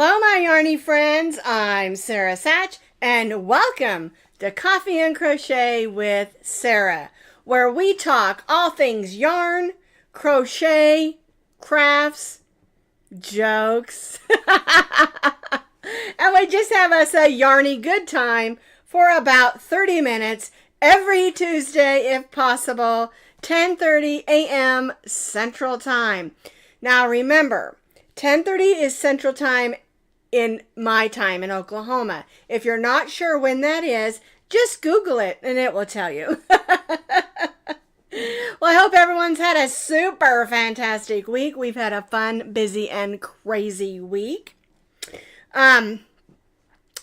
Hello, my Yarnie friends. I'm Sara Sach, and welcome to Coffee and Crochet with Sara, where we talk all things yarn, crochet, crafts, jokes, and we just have us a Yarnie good time for about 30 minutes every Tuesday, if possible, 10:30 a.m. Central Time. Now remember, 10:30 is Central Time in my time in Oklahoma. If you're not sure when that is, just Google it and it will tell you. Well, I hope everyone's had a super fantastic week. We've had a fun, busy, and crazy week. I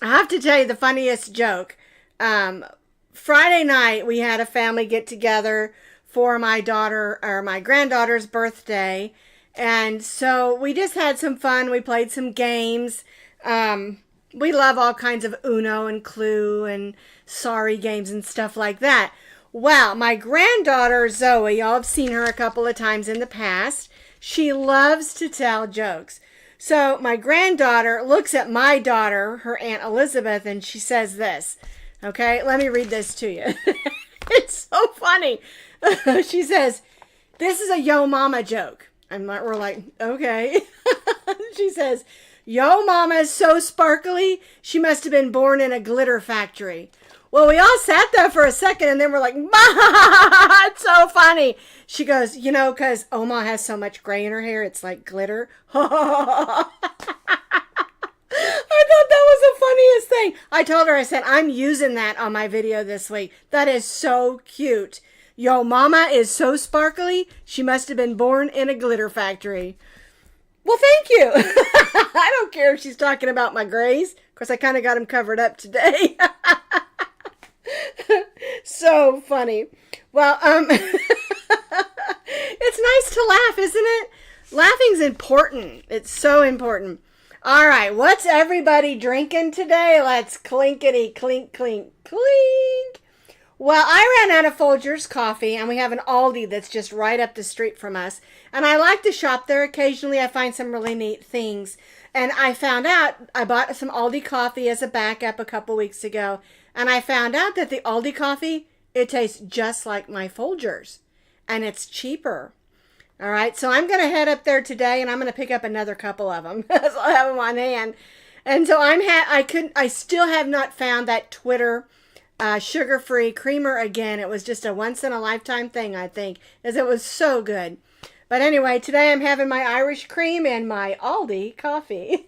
have to tell you the funniest joke. Friday night, we had a family get together for my granddaughter's birthday. And so we just had some fun. We played some games. We love all kinds of Uno and Clue and Sorry games and stuff like that. Well, my granddaughter, Zoe, y'all have seen her a couple of times in the past. She loves to tell jokes. So my granddaughter looks at my daughter, her Aunt Elizabeth, and she says this. Okay, let me read this to you. It's so funny. She says, "This is a Yo Mama joke." We're like, okay. She says, "Yo Mama is so sparkly, she must have been born in a glitter factory." Well, we all sat there for a second and then we're like, it's so funny. She goes, because Oma has so much gray in her hair, it's like glitter. I thought that was the funniest thing. I told her, I said, I'm using that on my video this week. That is so cute. Yo Mama is so sparkly, she must have been born in a glitter factory. Well, thank you. I don't care if she's talking about my grays. Of course, I kind of got them covered up today. So funny. Well, it's nice to laugh, isn't it? Laughing's important. It's so important. All right, what's everybody drinking today? Let's clinkety clink, clink, clink. Well, I ran out of Folgers coffee, and we have an Aldi that's just right up the street from us. And I like to shop there occasionally. I find some really neat things. And I found out, I bought some Aldi coffee as a backup a couple weeks ago. And I found out that the Aldi coffee, it tastes just like my Folgers. And it's cheaper. All right, so I'm going to head up there today, and I'm going to pick up another couple of them. So I'll have them on hand. And so I still have not found that Twitter sugar-free creamer again. It was just a once-in-a-lifetime thing, I think, as it was so good. But anyway, today I'm having my Irish cream and my Aldi coffee.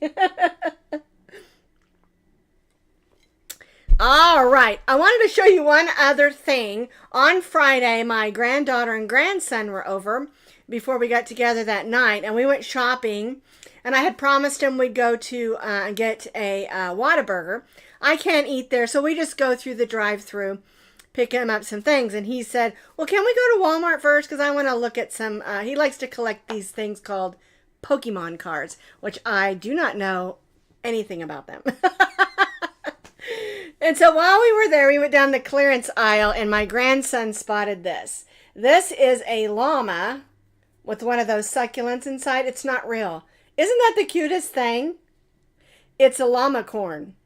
All right, I wanted to show you one other thing. On Friday, my granddaughter and grandson were over before we got together that night, and we went shopping, and I had promised them we'd go to get a Whataburger. I can't eat there, so we just go through the drive-thru, picking up some things. And he said, well, can we go to Walmart first? Because I want to look at some, he likes to collect these things called Pokemon cards, which I do not know anything about them. And so while we were there, we went down the clearance aisle, and my grandson spotted this. This is a llama with one of those succulents inside. It's not real. Isn't that the cutest thing? It's a llama corn.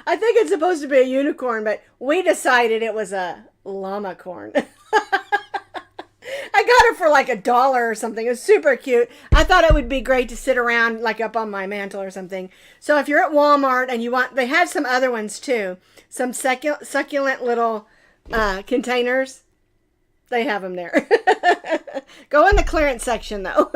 I think it's supposed to be a unicorn, but we decided it was a llama corn. I got it for like $1 or something. It was super cute. I thought it would be great to sit around like up on my mantle or something. So if you're at Walmart and you want, they have some other ones too. Some succulent little containers. They have them there. Go in the clearance section though.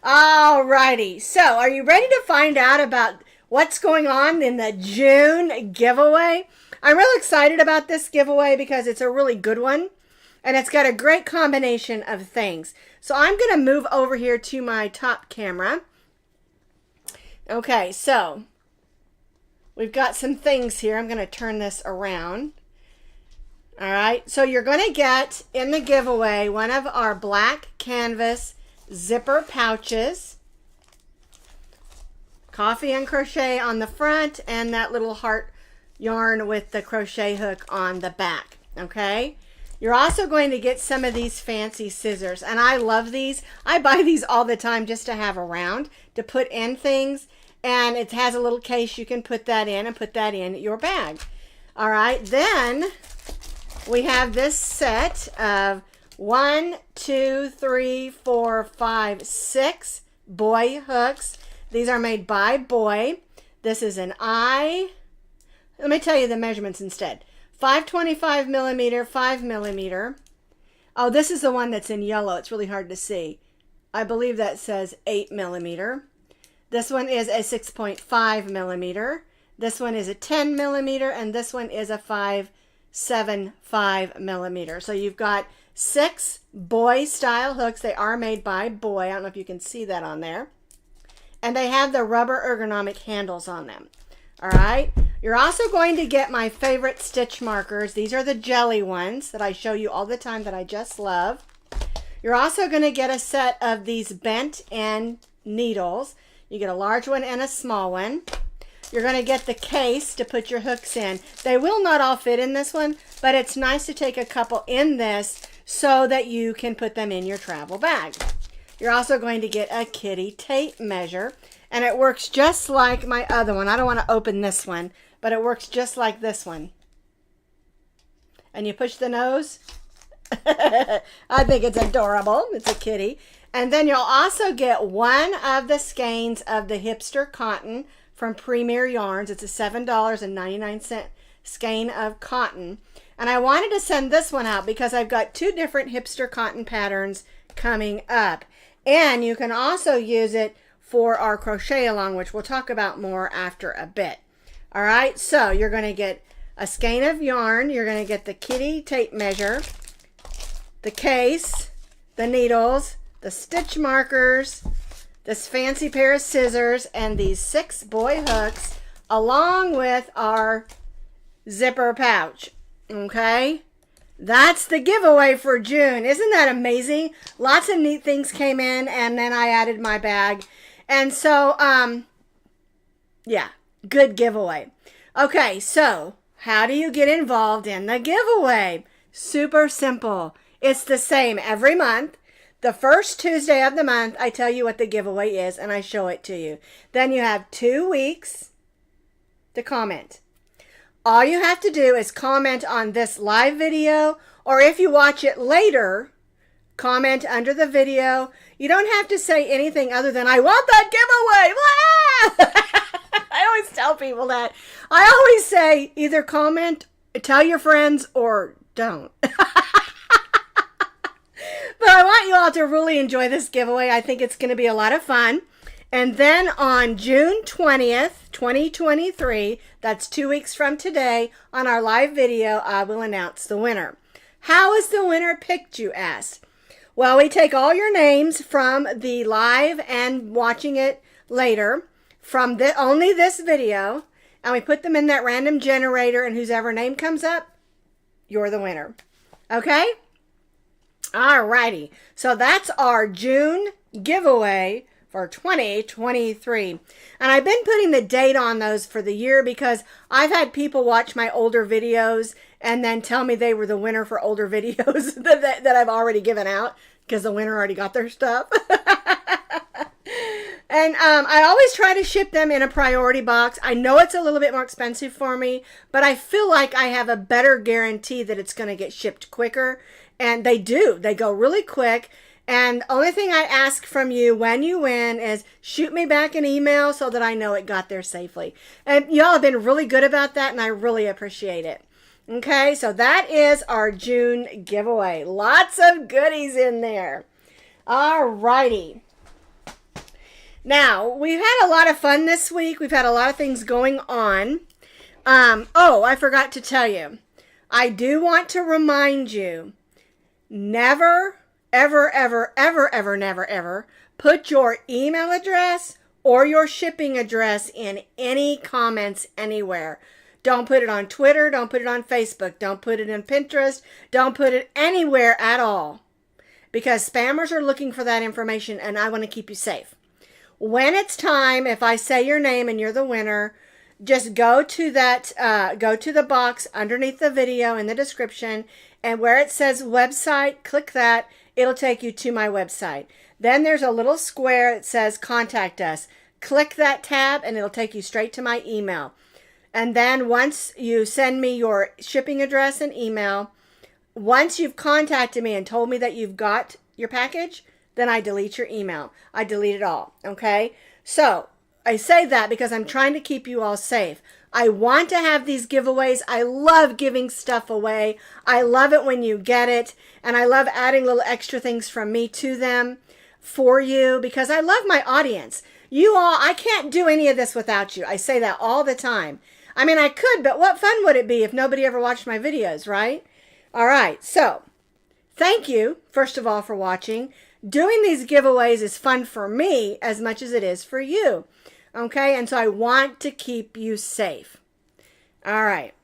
Alrighty. So are you ready to find out about what's going on in the June giveaway? I'm really excited about this giveaway because it's a really good one. And it's got a great combination of things. So I'm going to move over here to my top camera. Okay, so we've got some things here. I'm going to turn this around. All right, so you're going to get in the giveaway one of our black canvas zipper pouches. Coffee and crochet on the front, and that little heart yarn with the crochet hook on the back. Okay? You're also going to get some of these fancy scissors, and I love these. I buy these all the time just to have around to put in things, and it has a little case you can put that in and put that in your bag. All right, then we have this set of 1, 2, 3, 4, 5, 6 boy hooks. These are made by Boy. This is an eye. Let me tell you the measurements instead. 525 millimeter, 5 millimeter. Oh, this is the one that's in yellow. It's really hard to see. I believe that says 8 millimeter. This one is a 6.5 millimeter. This one is a 10 millimeter, and this one is a 5.75 millimeter. So you've got 6 boy style hooks. They are made by Boy. I don't know if you can see that on there. And they have the rubber ergonomic handles on them. All right. You're also going to get my favorite stitch markers. These are the jelly ones that I show you all the time that I just love. You're also going to get a set of these bent end needles. You get a large one and a small one. You're going to get the case to put your hooks in. They will not all fit in this one, but it's nice to take a couple in this so that you can put them in your travel bag. You're also going to get a kitty tape measure, and it works just like my other one. I don't want to open this one, but it works just like this one. And you push the nose. I think it's adorable. It's a kitty. And then you'll also get one of the skeins of the hipster cotton from Premier Yarns. It's a $7.99 skein of cotton. And I wanted to send this one out because I've got 2 different hipster cotton patterns coming up. And you can also use it for our crochet along, which we'll talk about more after a bit. All right, so you're going to get a skein of yarn. You're going to get the kitty tape measure, the case, the needles, the stitch markers, this fancy pair of scissors, and these 6 boy hooks, along with our zipper pouch. Okay? That's the giveaway for June. Isn't that amazing? Lots of neat things came in, and then I added my bag. And so, yeah, good giveaway. Okay, so how do you get involved in the giveaway? Super simple. It's the same every month. The first Tuesday of the month, I tell you what the giveaway is, and I show it to you. Then you have 2 weeks to comment. All you have to do is comment on this live video, or if you watch it later, comment under the video. You don't have to say anything other than, I want that giveaway. I always tell people that. I always say either comment, tell your friends, or don't. But I want you all to really enjoy this giveaway. I think it's going to be a lot of fun. And then on June 20th, 2023, that's 2 weeks from today, on our live video, I will announce the winner. How is the winner picked, you ask? Well, we take all your names from the live and watching it later, from only this video, and we put them in that random generator, and whoever name comes up, you're the winner. Okay? Alrighty. So that's our June giveaway for 2023. And I've been putting the date on those for the year because I've had people watch my older videos and then tell me they were the winner for older videos that I've already given out because the winner already got their stuff. And I always try to ship them in a priority box. I know it's a little bit more expensive for me, but I feel like I have a better guarantee that it's going to get shipped quicker. And they do. They go really quick. And the only thing I ask from you when you win is shoot me back an email so that I know it got there safely. And y'all have been really good about that, and I really appreciate it. Okay, so that is our June giveaway. Lots of goodies in there. All righty. Now, we've had a lot of fun this week. We've had a lot of things going on. Oh, I forgot to tell you. I do want to remind you, never, ever, ever, ever, ever, never, ever put your email address or your shipping address in any comments anywhere. Don't put it on Twitter. Don't put it on Facebook. Don't put it in Pinterest. Don't put it anywhere at all. Because spammers are looking for that information, and I want to keep you safe. When it's time, if I say your name and you're the winner, just go to that, go to the box underneath the video in the description, and where it says website, click that. It'll take you to my website. Then there's a little square that says contact us. Click that tab and it'll take you straight to my email. And then once you send me your shipping address and email, once you've contacted me and told me that you've got your package, then I delete your email. I delete it all, okay? So I say that because I'm trying to keep you all safe. I want to have these giveaways. I love giving stuff away. I love it when you get it. And I love adding little extra things from me to them for you because I love my audience. You all, I can't do any of this without you. I say that all the time. I mean, I could, but what fun would it be if nobody ever watched my videos, right? All right, so thank you, first of all, for watching. Doing these giveaways is fun for me as much as it is for you. Okay, and so I want to keep you safe. All right.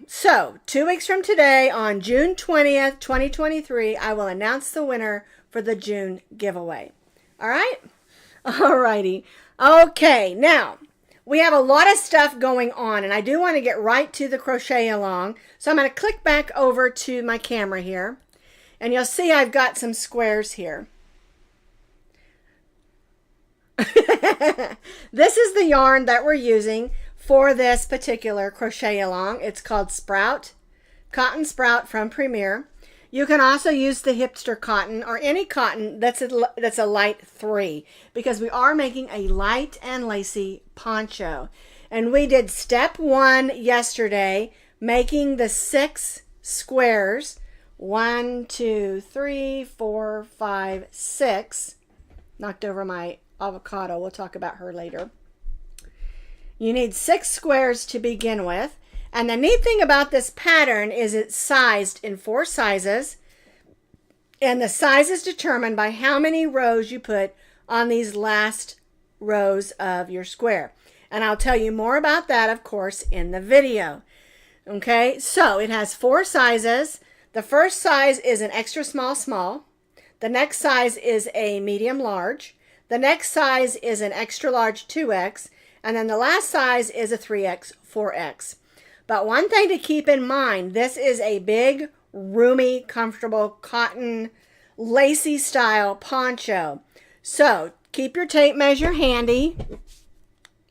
So 2 weeks from today, on June 20th, 2023, I will announce the winner for the June giveaway. All right? All righty. Okay, now, we have a lot of stuff going on, and I do want to get right to the crochet along. So I'm going to click back over to my camera here, and you'll see I've got some squares here. This is the yarn that we're using for this particular crochet along. It's called Sprout, Cotton Sprout from Premier. You can also use the hipster cotton or any cotton that's a light 3 because we are making a light and lacy poncho. And we did step 1 yesterday, making the 6 squares. 1, 2, 3, 4, 5, 6. Knocked over my avocado. We'll talk about her later. You need 6 squares to begin with. And the neat thing about this pattern is it's sized in 4 sizes. And the size is determined by how many rows you put on these last rows of your square. And I'll tell you more about that, of course, in the video. Okay, so it has 4 sizes. The first size is an extra small small. The next size is a medium large. The next size is an extra large 2X. And then the last size is a 3X, 4X. But one thing to keep in mind, this is a big, roomy, comfortable, cotton, lacy style poncho. So keep your tape measure handy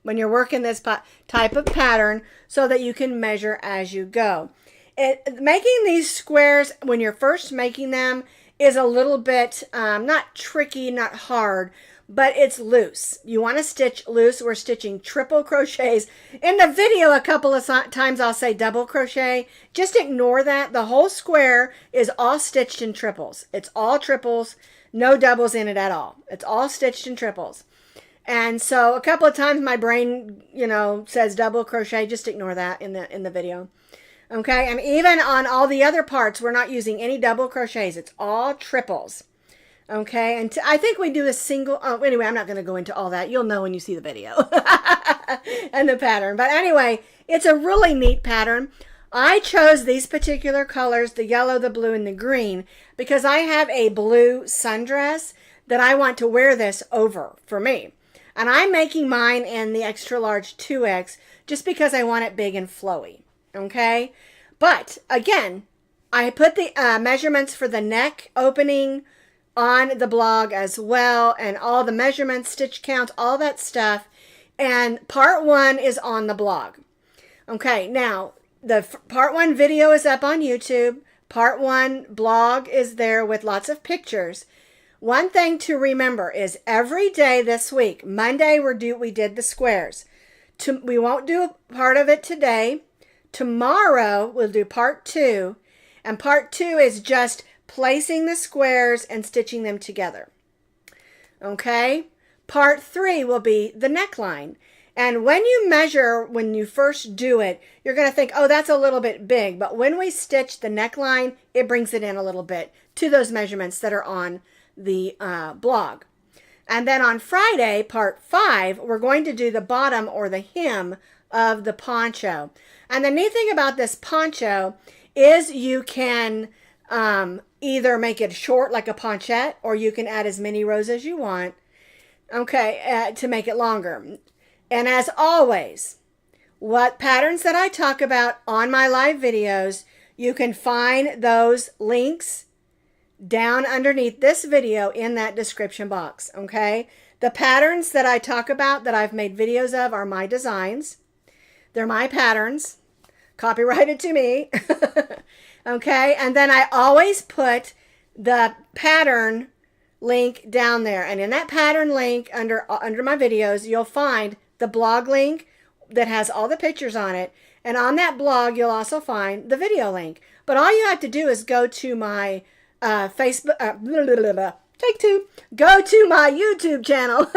when you're working this type of pattern so that you can measure as you go. Making these squares when you're first making them is a little bit, not tricky, not hard, but it's loose. You want to stitch loose. We're stitching triple crochets. In the video, a couple of times I'll say double crochet. Just ignore that. The whole square is all stitched in triples. It's all triples, no doubles in it at all. It's all stitched in triples. And so a couple of times my brain, says double crochet. Just ignore that in the video. Okay, and even on all the other parts, we're not using any double crochets. It's all triples. Okay, and I think we do a single, anyway, I'm not going to go into all that. You'll know when you see the video and the pattern. But anyway, it's a really neat pattern. I chose these particular colors, the yellow, the blue, and the green, because I have a blue sundress that I want to wear this over for me. And I'm making mine in the extra large 2X just because I want it big and flowy. Okay, but again, I put the measurements for the neck opening on the blog as well, and all the measurements, stitch counts, all that stuff. And part 1 is on the blog. Okay, now the part 1 video is up on YouTube. Part 1 blog is there with lots of pictures. One thing to remember is every day this week, Monday we did the squares. We won't do part of it today. Tomorrow we'll do part 2, and part 2 is just placing the squares and stitching them together. Okay? Part 3 will be the neckline. And when you measure, when you first do it, you're going to think, oh, that's a little bit big. But when we stitch the neckline, it brings it in a little bit to those measurements that are on the blog. And then on Friday, part 5, we're going to do the bottom or the hem of the poncho. And the neat thing about this poncho is you can either make it short like a ponchette, or you can add as many rows as you want. okay, to make it longer. And as always, what patterns that I talk about on my live videos, you can find those links down underneath this video in that description box, okay? The patterns that I talk about that I've made videos of are my designs. They're my patterns, copyrighted to me, okay? And then I always put the pattern link down there. And in that pattern link under my videos, you'll find the blog link that has all the pictures on it. And on that blog, you'll also find the video link. But all you have to do is go to my Facebook, go to my YouTube channel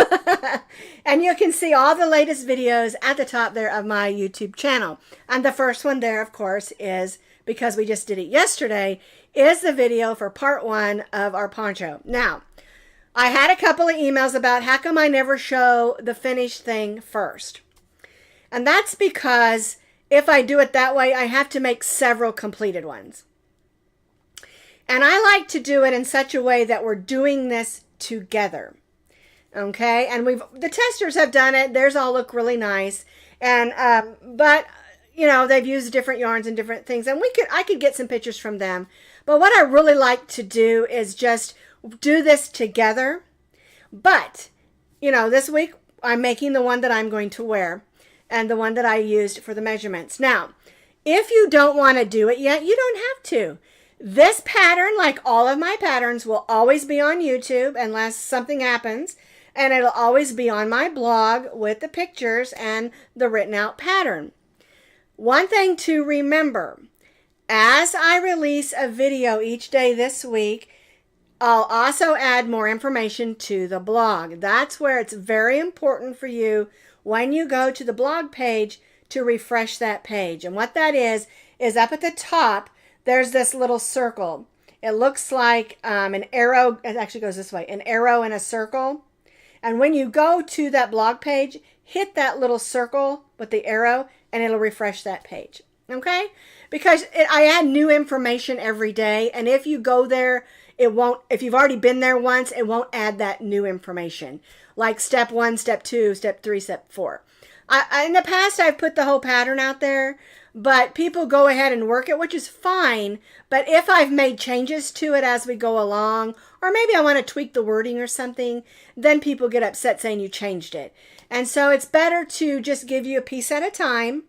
and you can see all the latest videos at the top there of my YouTube channel. And the first one there, of course, is, because we just did it yesterday, is the video for part 1 of our poncho. Now, I had a couple of emails about how come I never show the finished thing first. And that's because if I do it that way, I have to make several completed ones. And I like to do it in such a way that we're doing this together. Okay? And the testers have done it. Theirs all look really nice. And, but, you know, they've used different yarns and different things. And I could get some pictures from them. But what I really like to do is just do this together. But, you know, this week I'm making the one that I'm going to wear and the one that I used for the measurements. Now, if you don't want to do it yet, you don't have to. This pattern, like all of my patterns, will always be on YouTube unless something happens. And it'll always be on my blog with the pictures and the written out pattern. One thing to remember, as I release a video each day this week, I'll also add more information to the blog. That's where it's very important for you when you go to the blog page to refresh that page. And what that is up at the top, there's this little circle. It looks like an arrow. It actually goes this way, an arrow in a circle. And when you go to that blog page, hit that little circle with the arrow and it'll refresh that page. Okay? Because I add new information every day. And if you go there, it won't, if you've already been there once, it won't add that new information. Like step 1, step 2, step 3, step 4. In the past, I've put the whole pattern out there, but people go ahead and work it, which is fine. But if I've made changes to it as we go along, or maybe I want to tweak the wording or something, then people get upset saying you changed it. And so it's better to just give you a piece at a time.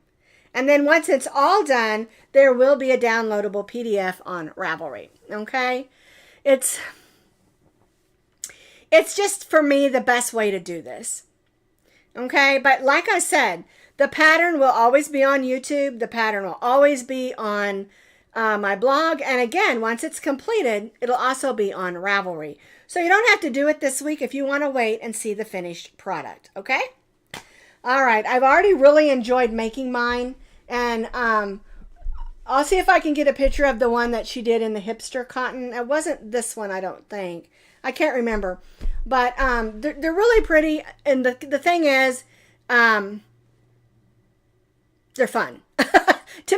And then once it's all done, there will be a downloadable PDF on Ravelry. Okay? It's just, for me, the best way to do this. Okay? But like I said, the pattern will always be on YouTube. The pattern will always be on my blog. And again, once it's completed, it'll also be on Ravelry. So you don't have to do it this week if you want to wait and see the finished product. Okay? All right. I've already really enjoyed making mine. And I'll see if I can get a picture of the one that she did in the hipster cotton. It wasn't this one, I don't think. I can't remember. But they're really pretty. And the thing is, they're fun. To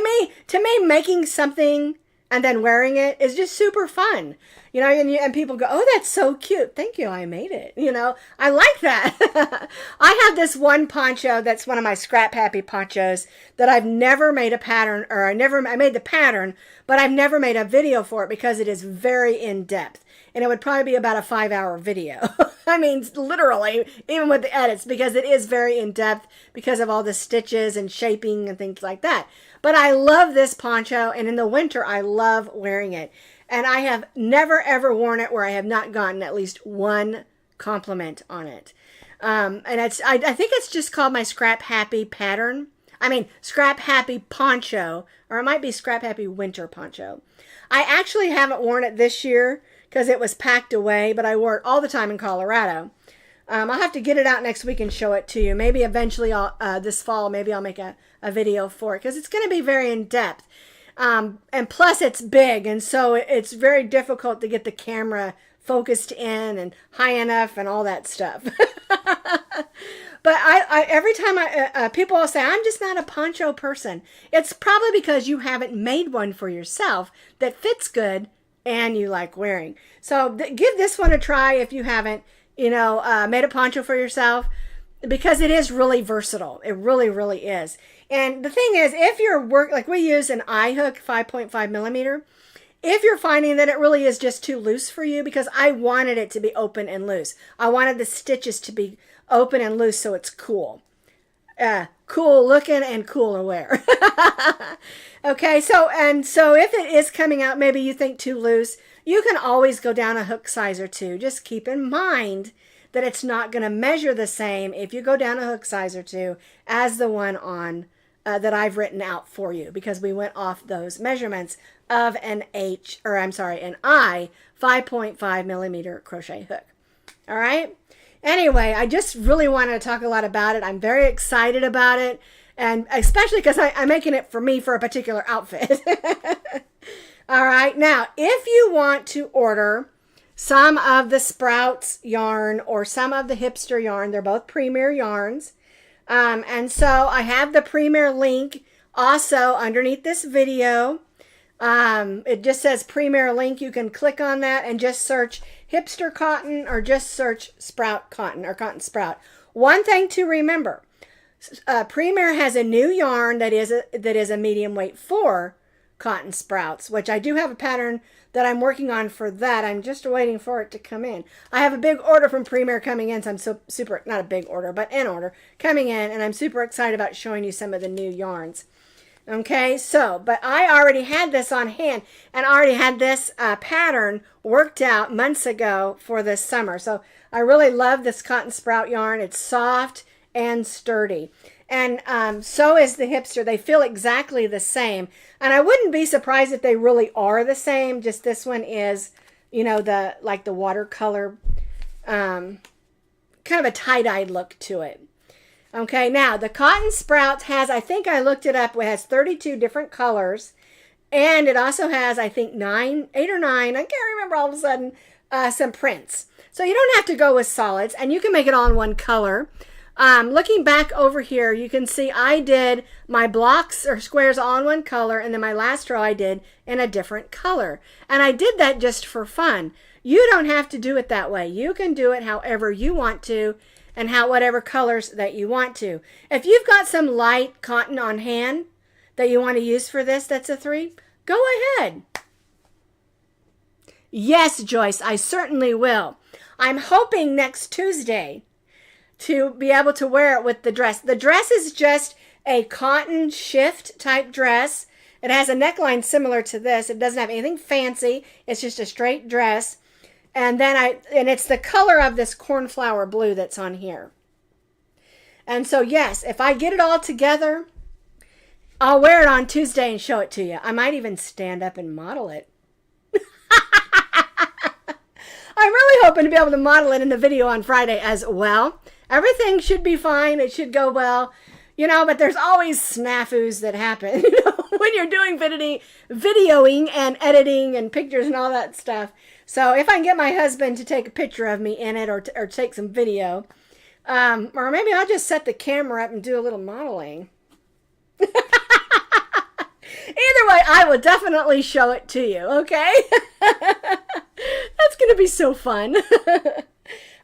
me, making something and then wearing it is just super fun. You know, and people go, oh, that's so cute. Thank you, I made it. You know, I like that. I have this one poncho that's one of my Scrap Happy ponchos that I've never made a pattern, or I made the pattern, but I've never made a video for it because it is very in-depth. And it would probably be about a 5-hour video. I mean, literally, even with the edits, because it is very in-depth because of all the stitches and shaping and things like that. But I love this poncho, and in the winter, I love wearing it. And I have never, ever worn it where I have not gotten at least one compliment on it. And I think it's just called my Scrap Happy pattern. I mean, Scrap Happy poncho, or it might be Scrap Happy winter poncho. I actually haven't worn it this year because it was packed away, but I wore it all the time in Colorado. I'll have to get it out next week and show it to you. Maybe eventually this fall, maybe I'll make a video for it because it's going to be very in-depth. And plus it's big, and so it's very difficult to get the camera focused in and high enough and all that stuff. But every time people will say, I'm just not a poncho person. It's probably because you haven't made one for yourself that fits good and you like wearing. So give this one a try if you haven't. made a poncho for yourself, because it is really versatile. It really, really is. And the thing is, if you're like we use an eye hook, 5.5 millimeter, if you're finding that it really is just too loose for you, because I wanted it to be open and loose. I wanted the stitches to be open and loose so it's cool. Cool looking and cool to wear. Okay, so if it is coming out, maybe you think too loose, you can always go down a hook size or two. Just keep in mind that it's not going to measure the same if you go down a hook size or two as the one on that I've written out for you, because we went off those measurements of an I 5.5 millimeter crochet hook. All right. Anyway, I just really wanted to talk a lot about it. I'm very excited about it, and especially because I'm making it for me for a particular outfit. All right. Now, if you want to order some of the Sprouts yarn or some of the Hipster yarn, they're both Premier yarns. And so I have the Premier link also underneath this video. It just says Premier link. You can click on that and just search Hipster cotton or just search Sprout cotton or cotton Sprout. One thing to remember, Premier has a new yarn that is a medium weight for cotton Sprouts, which I do have a pattern that I'm working on for that. I'm just waiting for it to come in. I have a big order from Premier coming in, so I'm so super, not a big order, but an order coming in, and I'm super excited about showing you some of the new yarns. Okay, so, but I already had this on hand, and I already had this pattern worked out months ago for this summer. So I really love this cotton Sprout yarn. It's soft and sturdy. And so is the Hipster. They feel exactly the same. And I wouldn't be surprised if they really are the same. Just this one is, the watercolor, kind of a tie-dyed look to it. Okay, now the cotton Sprouts has, I think I looked it up, it has 32 different colors. And it also has, I think, 8 or 9, I can't remember all of a sudden, some prints. So you don't have to go with solids, and you can make it all in one color. Looking back over here, you can see I did my blocks or squares all in one color, and then my last row I did in a different color. And I did that just for fun. You don't have to do it that way. You can do it however you want to, and whatever colors that you want to. If you've got some light cotton on hand that you want to use for this, that's a 3, go ahead. Yes, Joyce, I certainly will. I'm hoping next Tuesday to be able to wear it with the dress. The dress is just a cotton shift type dress. It has a neckline similar to this. It doesn't have anything fancy. It's just a straight dress. And then it's the color of this cornflower blue that's on here. And so yes, if I get it all together, I'll wear it on Tuesday and show it to you. I might even stand up and model it. I'm really hoping to be able to model it in the video on Friday as well. Everything should be fine. It should go well, but there's always snafus that happen, when you're doing videoing and editing and pictures and all that stuff. So if I can get my husband to take a picture of me in it or take some video, or maybe I'll just set the camera up and do a little modeling. Either way, I will definitely show it to you, okay? That's going to be so fun.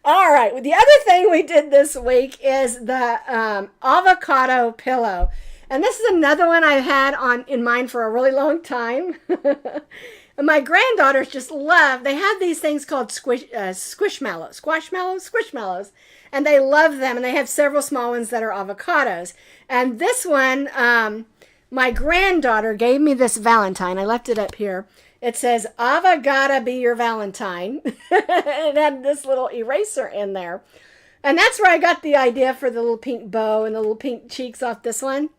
All right, the other thing we did this week is the avocado pillow. And this is another one I've had in mind for a really long time. And my granddaughters just love, they have these things called squishmallows. And they love them, and they have several small ones that are avocados. And this one, my granddaughter gave me this Valentine. I left it up here. It says, Avocado be your Valentine. It had this little eraser in there. And that's where I got the idea for the little pink bow and the little pink cheeks off this one.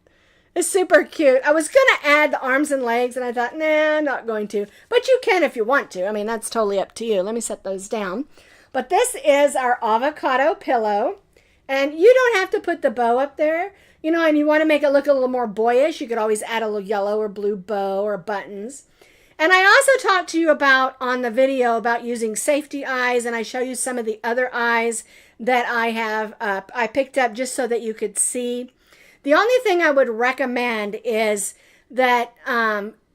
It's super cute. I was going to add the arms and legs, and I thought, nah, I'm not going to. But you can if you want to. I mean, that's totally up to you. Let me set those down. But this is our avocado pillow. And you don't have to put the bow up there. And you want to make it look a little more boyish. You could always add a little yellow or blue bow or buttons. And I also talked to you on the video about using safety eyes, and I show you some of the other eyes that I have, I picked up just so that you could see. The only thing I would recommend is that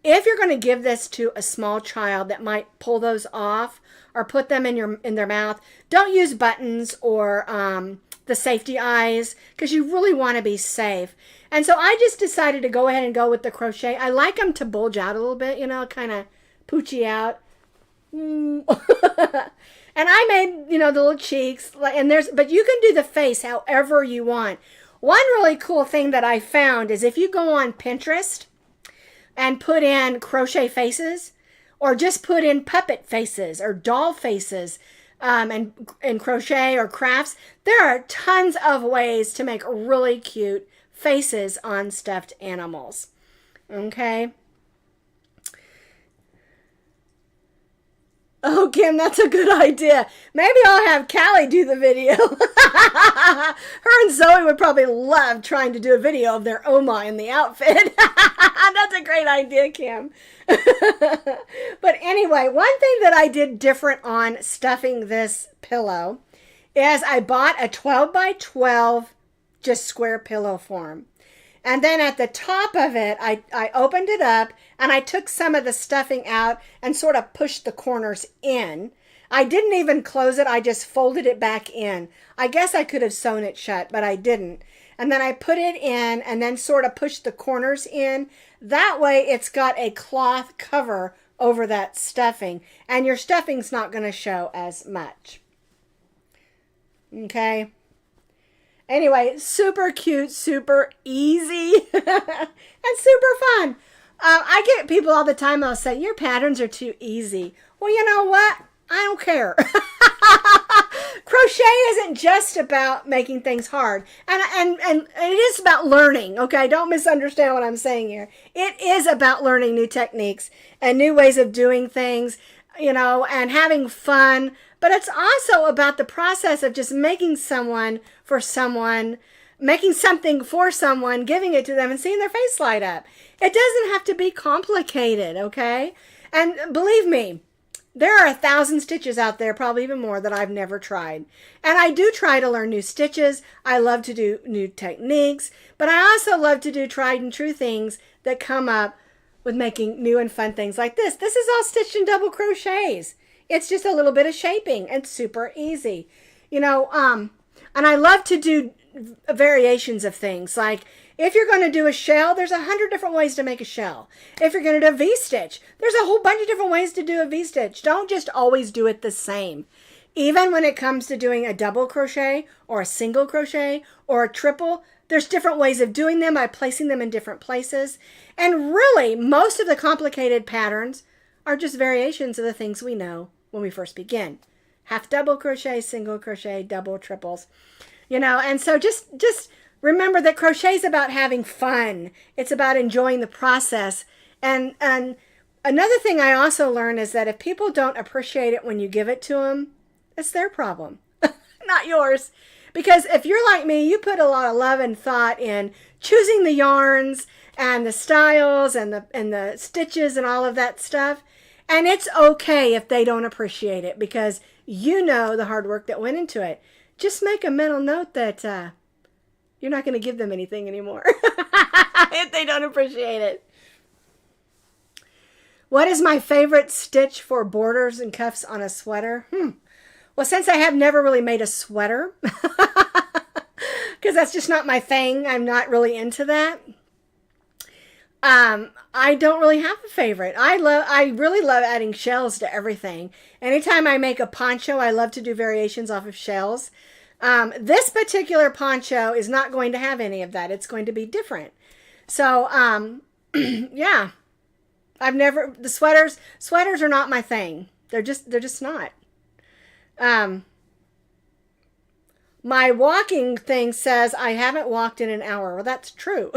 if you're going to give this to a small child that might pull those off or put them in their mouth, don't use buttons or the safety eyes, because you really want to be safe. And so I just decided to go ahead and go with the crochet. I like them to bulge out a little bit, you know, kind of poochy out. And I made, you know, the little cheeks, and but you can do the face however you want. One really cool thing that I found is if you go on Pinterest and put in crochet faces, or just put in puppet faces or doll faces, and crochet or crafts, there are tons of ways to make really cute faces on stuffed animals. Okay. Oh, Kim, that's a good idea. Maybe I'll have Callie do the video. Her and Zoe would probably love trying to do a video of their Oma in the outfit. That's a great idea, Kim. But anyway, one thing that I did different on stuffing this pillow is I bought a 12 by 12 just square pillow form. And then at the top of it, I opened it up and I took some of the stuffing out and sort of pushed the corners in. I didn't even close it. I just folded it back in. I guess I could have sewn it shut, but I didn't. And then I put it in and then sort of pushed the corners in. That way it's got a cloth cover over that stuffing, and your stuffing's not going to show as much. Okay. Anyway, super cute, super easy, and super fun. I get people all the time, they'll say, your patterns are too easy. Well, you know what? I don't care. Crochet isn't just about making things hard. And it is about learning, okay? Don't misunderstand what I'm saying here. It is about learning new techniques and new ways of doing things, you know, and having fun. But it's also about the process of just making something for someone, giving it to them and seeing their face light up. It doesn't have to be complicated, okay? And believe me, there are 1,000 stitches out there, probably even more, that I've never tried. And I do try to learn new stitches. I love to do new techniques, but I also love to do tried and true things that come up with making new and fun things like this. This is all stitched in double crochets. It's just a little bit of shaping and super easy. You know, and I love to do variations of things. Like if you're going to do a shell, there's 100 different ways to make a shell. If you're going to do a V-stitch, there's a whole bunch of different ways to do a V-stitch. Don't just always do it the same. Even when it comes to doing a double crochet or a single crochet or a triple, there's different ways of doing them by placing them in different places. And really, most of the complicated patterns are just variations of the things we know when we first begin. Half double crochet, single crochet, double, triples, you know. And so just remember that crochet is about having fun. It's about enjoying the process. And another thing I also learned is that if people don't appreciate it when you give it to them, it's their problem, not yours. Because if you're like me, you put a lot of love and thought in choosing the yarns and the styles and the stitches and all of that stuff. And it's okay if they don't appreciate it, because you know the hard work that went into it. Just make a mental note that you're not going to give them anything anymore if they don't appreciate it. What is my favorite stitch for borders and cuffs on a sweater? Well, since I have never really made a sweater, because that's just not my thing, I'm not really into that. I don't really have a favorite. I really love adding shells to everything. Anytime I make a poncho, I love to do variations off of shells. This particular poncho is not going to have any of that. It's going to be different. So, yeah, the sweaters are not my thing. They're just not. My walking thing says I haven't walked in an hour. Well, that's true.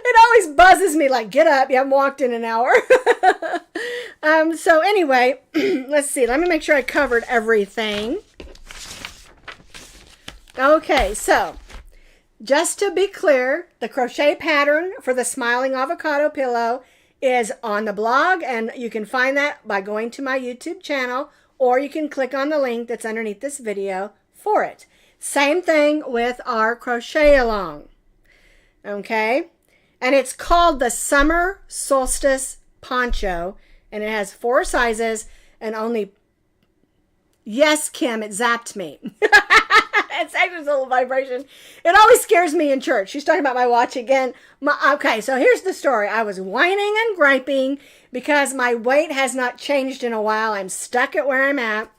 It always buzzes me like, get up, you haven't walked in an hour. So anyway, let's see. Let me make sure I covered everything. Okay, so just to be clear, the crochet pattern for the smiling avocado pillow is on the blog, and you can find that by going to my YouTube channel, or you can click on the link that's underneath this video for it. Same thing with our crochet along. Okay? And it's called the Summer Solstice Poncho. And it has 4 sizes and only... Yes, Kim, it zapped me. It's actually a little vibration. It always scares me in church. She's talking about my watch again. Okay, so here's the story. I was whining and griping because my weight has not changed in a while. I'm stuck at where I'm at.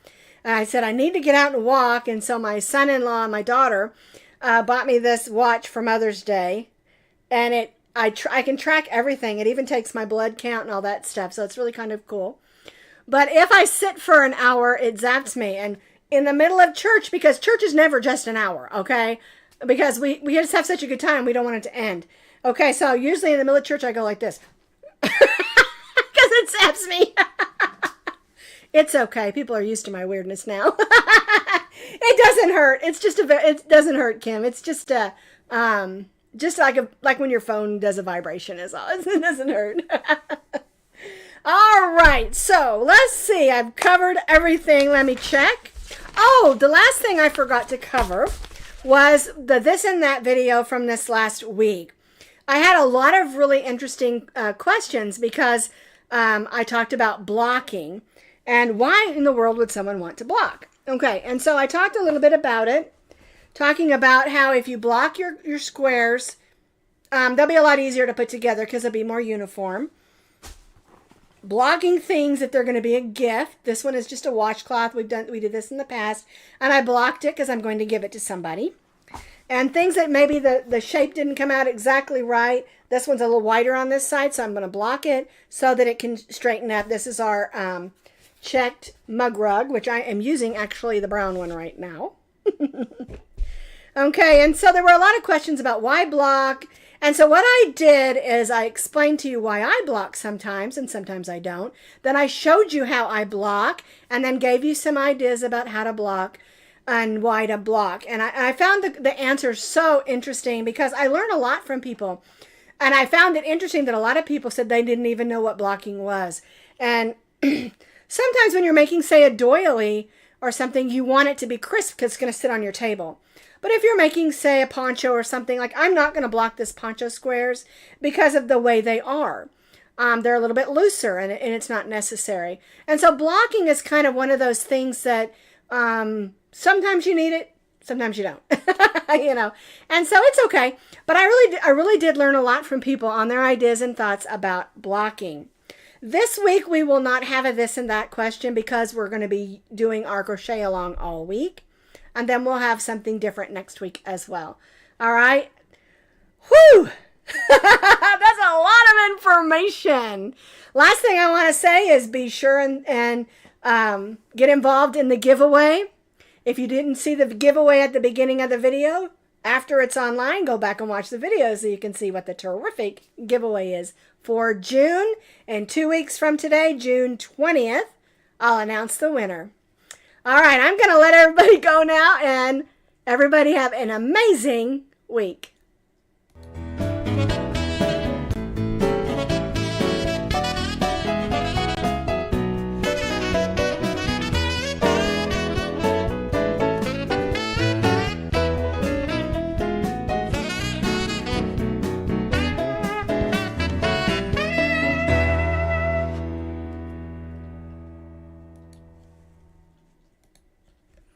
And I said, I need to get out and walk. And so my son-in-law and my daughter bought me this watch for Mother's Day. And I can track everything. It even takes my blood count and all that stuff. So it's really kind of cool. But if I sit for an hour, it zaps me. And in the middle of church, because church is never just an hour, okay? Because we just have such a good time, we don't want it to end. Okay, so usually in the middle of church, I go like this. Because it zaps me. It's okay. People are used to my weirdness now. It doesn't hurt. It's just it doesn't hurt, Kim. It's just like when your phone does a vibration is all. It doesn't hurt. All right, so let's see. I've covered everything. Let me check. Oh, the last thing I forgot to cover was the this and that video from this last week. I had a lot of really interesting questions because I talked about blocking and why in the world would someone want to block? Okay, and so I talked a little bit about it, talking about how if you block your squares, they'll be a lot easier to put together because they'll be more uniform. Blocking things if they're going to be a gift. This one is just a washcloth. We did this in the past, and I blocked it because I'm going to give it to somebody. And things that maybe the shape didn't come out exactly right. This one's a little wider on this side, so I'm going to block it so that it can straighten up. This is our checked mug rug, which I am using actually the brown one right now. Okay, and so there were a lot of questions about why block. And so what I did is I explained to you why I block sometimes, and sometimes I don't. Then I showed you how I block, and then gave you some ideas about how to block and why to block. And I found the answers so interesting because I learned a lot from people. And I found it interesting that a lot of people said they didn't even know what blocking was. And sometimes when you're making, say, a doily or something, you want it to be crisp because it's going to sit on your table. But if you're making, say, a poncho or something, like I'm not going to block this poncho squares because of the way they are. They're a little bit looser and it's not necessary. And so blocking is kind of one of those things that sometimes you need it, sometimes you don't, you know. And so it's okay. But I really did learn a lot from people on their ideas and thoughts about blocking. This week we will not have a this and that question because we're going to be doing our crochet along all week. And then we'll have something different next week as well. All right. Whew. That's a lot of information. Last thing I want to say is be sure and get involved in the giveaway. If you didn't see the giveaway at the beginning of the video, after it's online, go back and watch the video so you can see what the terrific giveaway is for June. And 2 weeks from today, June 20th, I'll announce the winner. All right, I'm going to let everybody go now, and everybody have an amazing week.